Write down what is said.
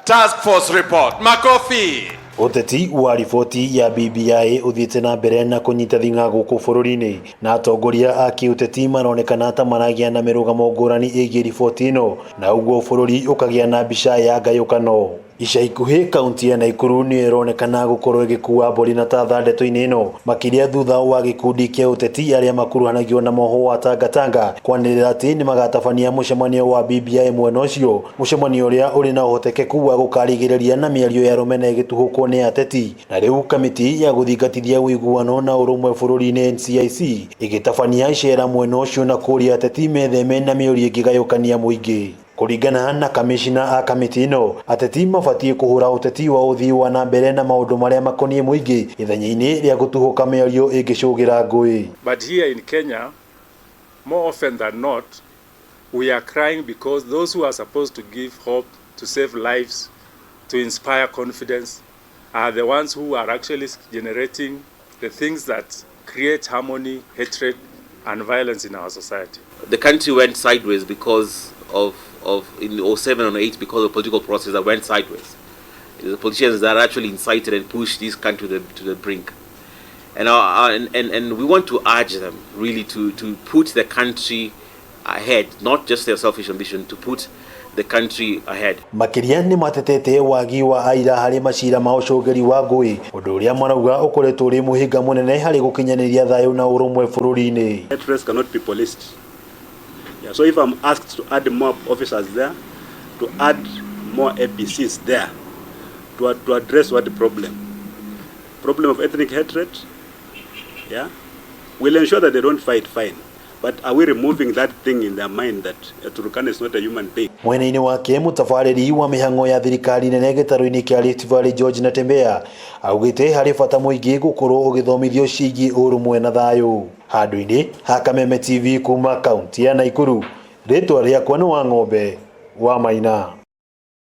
Task Force Report. Makofi. Uteti wa riboti ya BBI uthiite na mbere na kunyita thinga guku bururi-ini na atongoria a kiuteti maronekana ta maragia na mirugamo ngurani igie riboti ino na uguo bururi ukagia na mbica ya ngayukano. Ica ikuhi kaunti ya Nakuru ni ironekana gukorwo igikuua mburi na ta ndeto-ini ino makiria thutha wa gikundi kia uteti aria makuruhanagio na moho wa tangatanga kwanirira ati ni magatabania mucemanio wa BBI mwena ucio, mucemanio uria uri na uhotekeku wa gukarigiriria na miario ya rumene gituhuko ni ateti. Na riu kamiti ya guthingatithia uiguano na urumwe bururi-ini NCIC igitabania icera mwena ucio na kuria ateti metheme na miario ingigayukania muingi. Kuringana na kamishina a kamiti ino, ateti mabatie kuhura uteti wa uthii wa na mbere na maundu maria makonie muingi ithenya-ini ria gutuhuka miario ingicugira ngui. But here in Kenya, more often than not, we are crying because those who are supposed to give hope, to save lives, to inspire confidence, are the ones who are actually generating the things that create harmony, hatred, and violence in our society. The country went sideways because of in 07 and 08 because of political process that went sideways. The politicians that actually incited and pushed this country to the brink. And we want to urge them really to put the country ahead, not just their selfish ambition, to put the country ahead. Makiria ni matetete wagi wa aira hari macira ma ucungiri wa ngui undu uria marauga ukoretwo uri muhinga munene hari gukinyaniria thayu na urumwe bururi-ini. Threats cannot be policed. Yeah, so if I'm asked to add more officers there, to add more APCs there, to address what the problem of ethnic hatred, yeah, we'll ensure that they don't fight, fine. But are we removing that thing in their mind that Turkana is not a human being? Mwena-ini wake mutabariri wa mihango ya thirikari nene gitaru-ini kia Rift Valley George Natembea augite hari bata muingi gukorwo ugithomithio ciigi urumwe na thayu. Handu-ini ha Kameme TV kuma kaunti ya Nakuru, ritwa riakwa ni wa ng'ombe wa Maina.